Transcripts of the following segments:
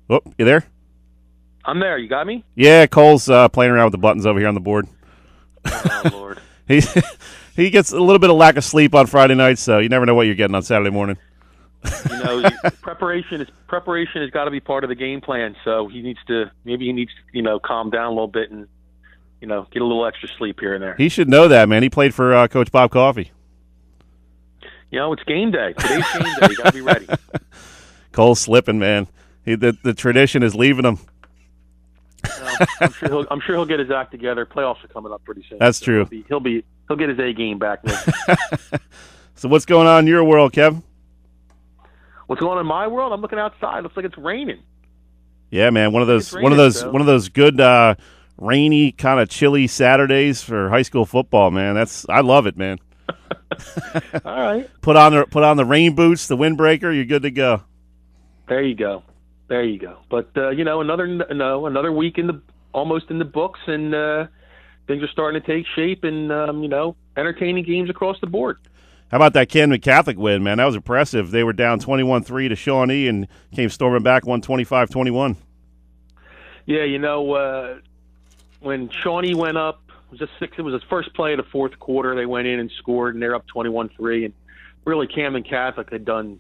Oh, you there? I'm there. You got me? Yeah, Cole's playing around with the buttons over here on the board. Oh, Lord. he he gets a little bit of lack of sleep on Friday nights, so you never know what you're getting on Saturday morning. Preparation has got to be part of the game plan. So he needs to calm down a little bit and get a little extra sleep here and there. He should know that, man. He played for Coach Bob Coffey. It's game day. Today's game day. You got to be ready. Cole's slipping, man. The tradition is leaving him. I'm sure he'll get his act together. Playoffs are coming up pretty soon. That's true. He'll get his A game back. So what's going on in your world, Kev? What's going on in my world? I'm looking outside. Looks like it's raining. Yeah, man. One of those good rainy, kind of chilly Saturdays for high school football, man. I love it, man. All right. Put on the rain boots, the windbreaker. You're good to go. There you go. But another week almost in the books, and things are starting to take shape, and entertaining games across the board. How about that Camden Catholic win, man? That was impressive. They were down 21-3 to Shawnee and came storming back, won 25-21. Yeah, when Shawnee went up, it was his first play of the fourth quarter. They went in and scored, and they're up 21-3. And really, Camden Catholic had done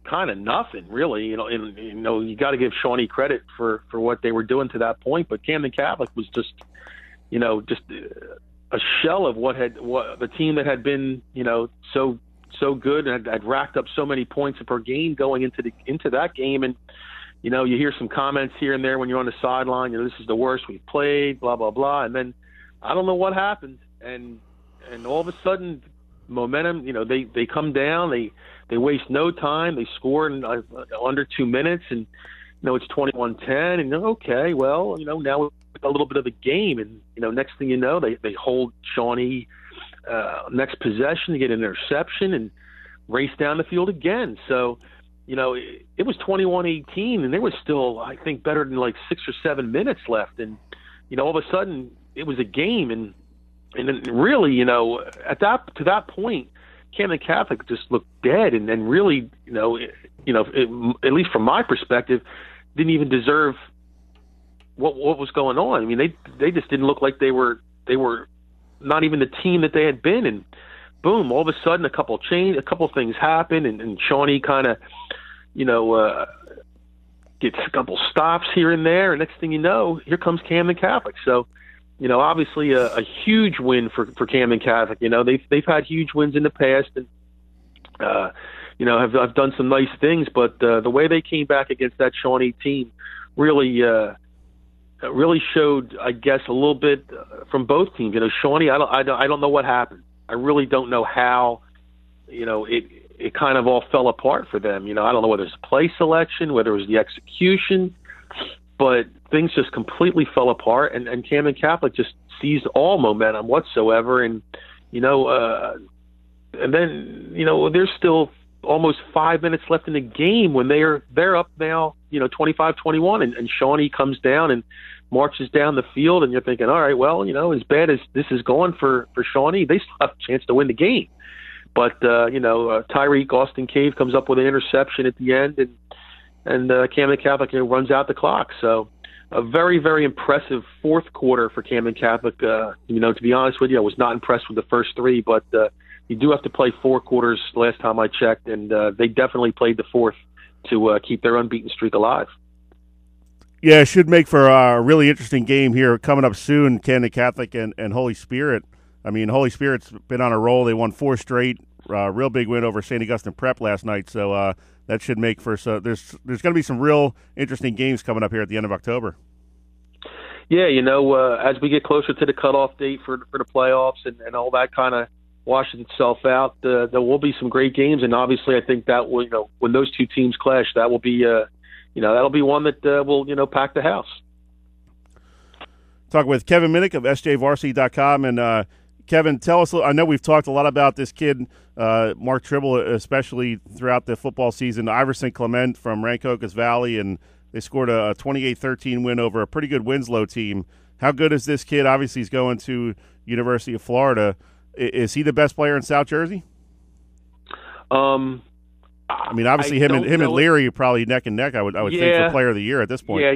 kind of nothing, really. You got to give Shawnee credit for what they were doing to that point, but Camden Catholic was just a shell of what the team that had been, so good and had racked up so many points per game going into that game. And you hear some comments here and there when you're on the sideline. This is the worst we've played, blah blah blah. And then I don't know what happened, and all of a sudden, momentum. They come down. They waste no time. They score in under 2 minutes, and it's 21-10. And okay, well, now it's a little bit of a game, and next thing you know, they hold Shawnee next possession to get an interception and race down the field again. So, it was 21-18, and there was still, I think, better than like 6 or 7 minutes left, and all of a sudden it was a game, and then really, to that point, Camden Catholic just looked dead, and then really, at least from my perspective, didn't even deserve what was going on. I mean, they just didn't look like they were not even the team that they had been, and boom, all of a sudden a couple things happen, and Shawnee kind of, gets a couple stops here and there, and next thing you know, here comes Camden Catholic. So, obviously a huge win for Camden Catholic. They've had huge wins in the past, and have done some nice things, but the way they came back against that Shawnee team really showed, I guess, a little bit from both teams. Shawnee, I don't know what happened. I really don't know how, it kind of all fell apart for them. I don't know whether it's play selection, whether it was the execution, but things just completely fell apart, and Camden Catholic just seized all momentum whatsoever. And, and then, there's still almost 5 minutes left in the game when they're up now, 25-21, and Shawnee comes down and marches down the field, and you're thinking, all right, well, as bad as this is going for Shawnee, they still have a chance to win the game. But, Tyreek Austin Cave comes up with an interception at the end, and Camden Catholic runs out the clock. So a very, very impressive fourth quarter for Camden Catholic. To be honest with you, I was not impressed with the first three, but you do have to play 4 quarters last time I checked, and they definitely played the fourth to keep their unbeaten streak alive. Yeah, it should make for a really interesting game here coming up soon, Camden Catholic and Holy Spirit. I mean, Holy Spirit's been on a roll. They won 4 straight, real big win over St. Augustine Prep last night, so that should make for there's going to be some real interesting games coming up here at the end of October. Yeah, as we get closer to the cutoff date for the playoffs and all that kind of washes itself out, there will be some great games, and obviously I think that will, when those two teams clash, that will be that'll be one that will pack the house. Talking with Kevin Minnick of SJVarsity.com, and Kevin, tell us. I know we've talked a lot about this kid, Mark Tribble, especially throughout the football season. Iverson Clement from Rancocas Valley, and they scored a 28-13 win over a pretty good Winslow team. How good is this kid? Obviously, he's going to University of Florida. Is he the best player in South Jersey? I mean, obviously him and Leary are probably neck and neck. I would think for Player of the Year at this point. Yeah,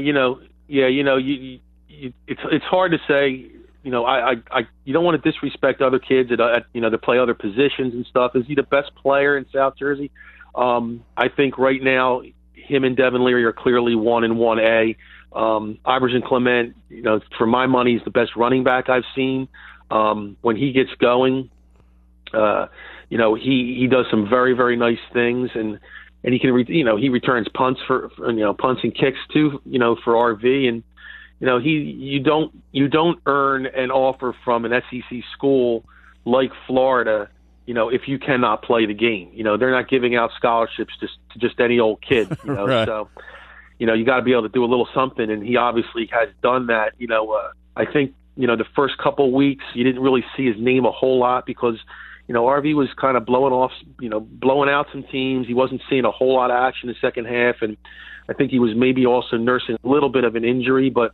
it's hard to say. You don't want to disrespect other kids that play other positions and stuff. Is he the best player in South Jersey? I think right now him and Devin Leary are clearly 1 and 1A. Iverson Clement, for my money, is the best running back I've seen. When he gets going, he does some very, very nice things, and he can, he returns punts for punts and kicks too, for RV, and you don't earn an offer from an SEC school like Florida, if you cannot play the game. They're not giving out scholarships to just any old kid, Right. So, you got to be able to do a little something, and he obviously has done that. I think, the first couple of weeks you didn't really see his name a whole lot because, RV was kind of blowing out some teams. He wasn't seeing a whole lot of action in the second half, and I think he was maybe also nursing a little bit of an injury, but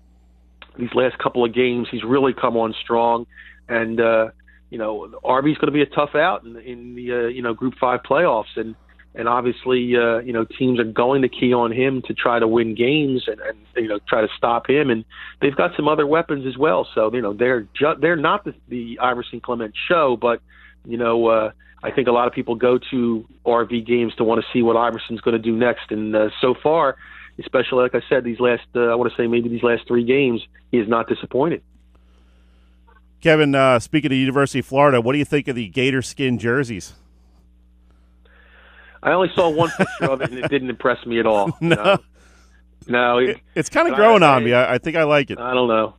these last couple of games, he's really come on strong, and RV's going to be a tough out in the Group 5 playoffs, and obviously teams are going to key on him to try to win games and try to stop him, and they've got some other weapons as well. So they're not the Iverson Clement show, but I think a lot of people go to RV games to want to see what Iverson's going to do next, and so far, especially like I said, these last 3 games, he has not disappointed. Kevin, speaking of University of Florida, what do you think of the gator skin jerseys? I only saw one picture of it, and it didn't impress me at all. No, it's kind of growing on me. I think I like it. I don't know.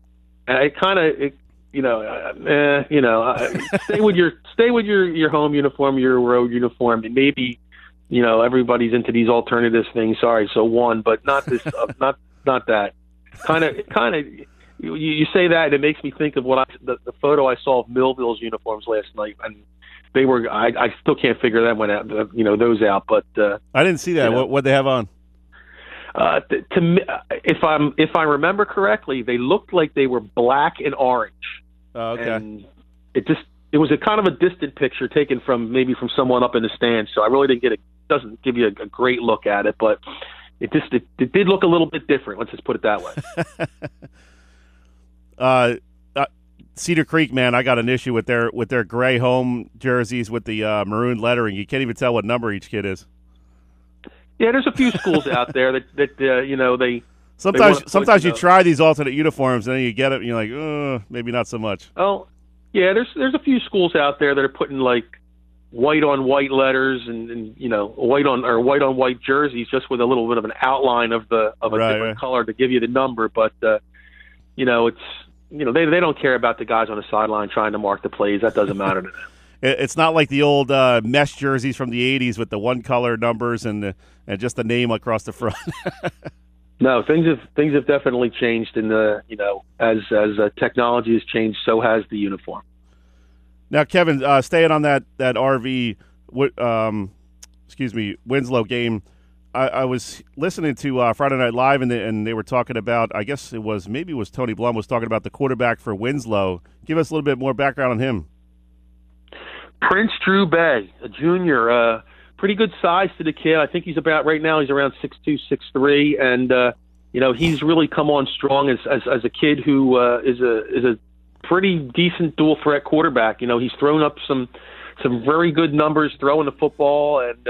Stay with your home uniform, your road uniform, and maybe everybody's into these alternative things. Sorry, so one, but not this, not that. Kind of. You say that, and it makes me think of the photo I saw of Millville's uniforms last night, and they were. I still can't figure that one out. Those out, but I didn't see that. What they have on? To me, if I remember correctly, they looked like they were black and orange. Oh, okay. And it was a kind of a distant picture taken from someone up in the stands. So I really didn't doesn't give you a great look at it, but it did look a little bit different. Let's just put it that way. Cedar Creek, man, I got an issue with their gray home jerseys with the maroon lettering. You can't even tell what number each kid is. Yeah, there's a few schools out there that they. Sometimes you try these alternate uniforms and then you get it and you're like, maybe not so much. Oh, yeah, there's a few schools out there that are putting like white on white letters and white on white jerseys just with a little bit of an outline of a different color to give you the number, but it's they don't care about the guys on the sideline trying to mark the plays. That doesn't matter to them. It's not like the old mesh jerseys from the 80s with the one color numbers and just the name across the front. No, things have definitely changed, and as technology has changed, so has the uniform. Now, Kevin, staying on that RV, Winslow game, I was listening to Friday Night Live, and they were talking about, I guess it was Tony Blum was talking about the quarterback for Winslow. Give us a little bit more background on him. Prince Drew Bay, a junior, pretty good size to the kid. I think he's around 6'2", 6'3", and he's really come on strong as a kid who is a pretty decent dual threat quarterback. He's thrown up some very good numbers throwing the football, and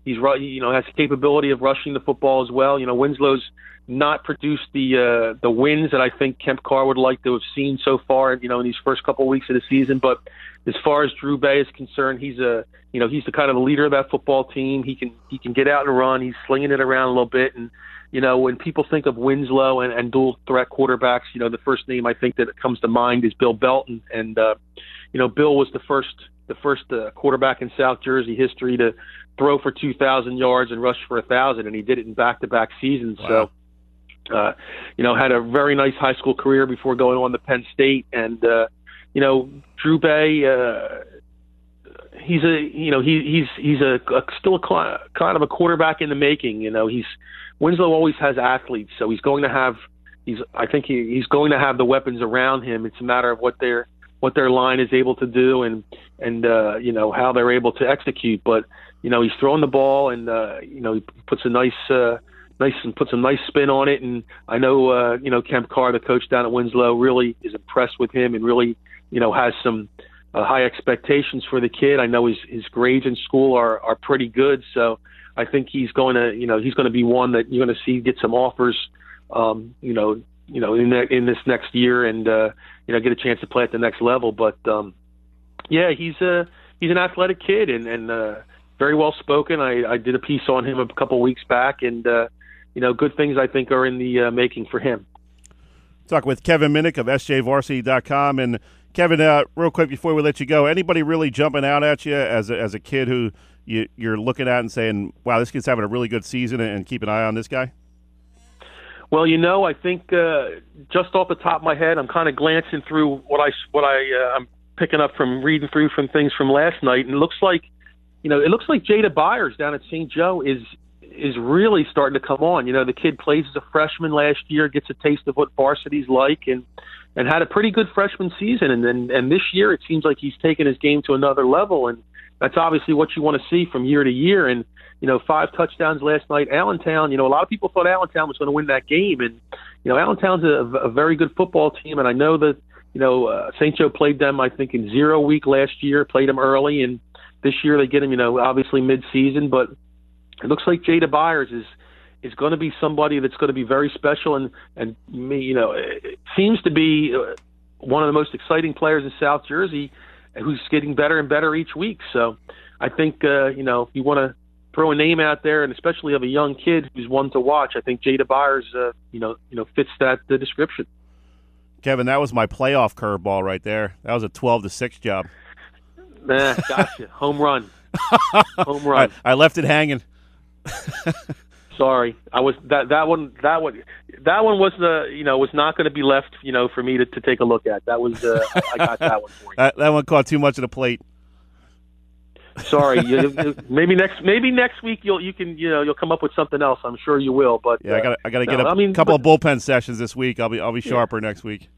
he's has the capability of rushing the football as well. Winslow's not produced the wins that I think Kemp Carr would like to have seen so far, in these first couple of weeks of the season. But as far as Drew Bay is concerned, he's the kind of the leader of that football team. He can get out and run. He's slinging it around a little bit. And, when people think of Winslow and dual threat quarterbacks, the first name I think that comes to mind is Bill Belton. And, Bill was the first quarterback in South Jersey history to throw for 2,000 yards and rush for 1,000. And he did it in back-to-back seasons. Wow. So, had a very nice high school career before going on to Penn State. And, Drew Bay, he's still kind of a quarterback in the making. Winslow always has athletes, so he's going to have the weapons around him. It's a matter of what they're what their line is able to do and you know, how they're able to execute. But you know, he's throwing the ball, and you know, he puts a nice spin on it. And I know you know, Kemp Carr, the coach down at Winslow, really is impressed with him and really, you know, has some high expectations for the kid. I know his grades in school are pretty good, so I think he's going to be one that you're going to see get some offers, you know, in this next year, and you know, get a chance to play at the next level. But yeah, he's an athletic kid and very well spoken. I did a piece on him a couple weeks back, and you know, good things I think are in the making for him. Talk with Kevin Minnick of SJVarsity.com. And Kevin, real quick before we let you go, anybody really jumping out at you as a kid who you're looking at and saying, wow, this kid's having a really good season, and keep an eye on this guy? Well, you know, I think just off the top of my head, I'm kind of glancing through what I'm picking up from reading through from things from last night, and it looks like Jada Byers down at St. Joe is really starting to come on. You know, the kid plays as a freshman last year, gets a taste of what varsity's like, and had a pretty good freshman season. And this year it seems like he's taken his game to another level, and that's obviously what you want to see from year to year. And, you know, 5 touchdowns last night. Allentown, you know, a lot of people thought Allentown was going to win that game. And, you know, Allentown's a very good football team, and I know that, you know, St. Joe played them, I think, in 0 week last year, played them early, and this year they get him, you know, obviously mid-season. But it looks like Jada Byers is going to be somebody that's going to be very special, and you know, it seems to be one of the most exciting players in South Jersey, who's getting better and better each week. So I think you know, if you want to throw a name out there, and especially of a young kid who's one to watch, I think Jada Byers you know fits the description. Kevin, that was my playoff curveball right there. That was a 12-6 job. Nah, gotcha. Home run. Home run. I left it hanging. Sorry, I was that one was was not going to be left, you know, for me to take a look at. That was I got that one for you. That one caught too much of the plate. Sorry, maybe next week you'll come up with something else. I'm sure you will. But yeah, I got to get a couple of bullpen sessions this week. I'll be sharper next week.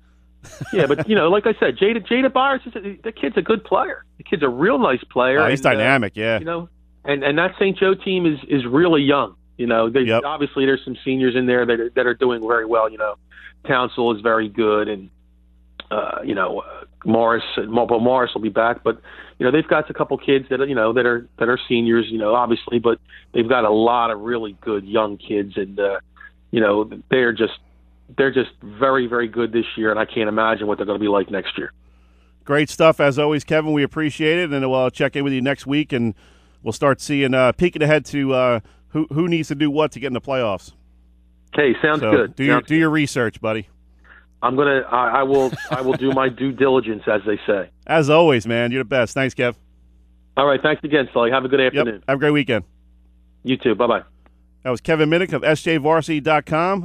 Yeah, but you know, like I said, Jada Byers, the kid's a good player. The kid's a real nice player. He's dynamic, yeah. You know, and that St. Joe team is really young. You know, obviously there's some seniors in there that are doing very well. You know, Townsell is very good, and you know, Morris will be back, but you know, they've got a couple kids that are seniors. You know, obviously, but they've got a lot of really good young kids, and you know, they're just very, very good this year, and I can't imagine what they're going to be like next year. Great stuff as always, Kevin. We appreciate it, and we'll check in with you next week, and we'll start seeing peeking ahead to who needs to do what to get in the playoffs. Okay, sounds good. Do your research, buddy. I will do my due diligence, as they say. As always, man, you're the best. Thanks, Kev. All right, thanks again, Sully. Have a good afternoon. Yep. Have a great weekend. You too. Bye-bye. That was Kevin Minnick of SJVarsity.com.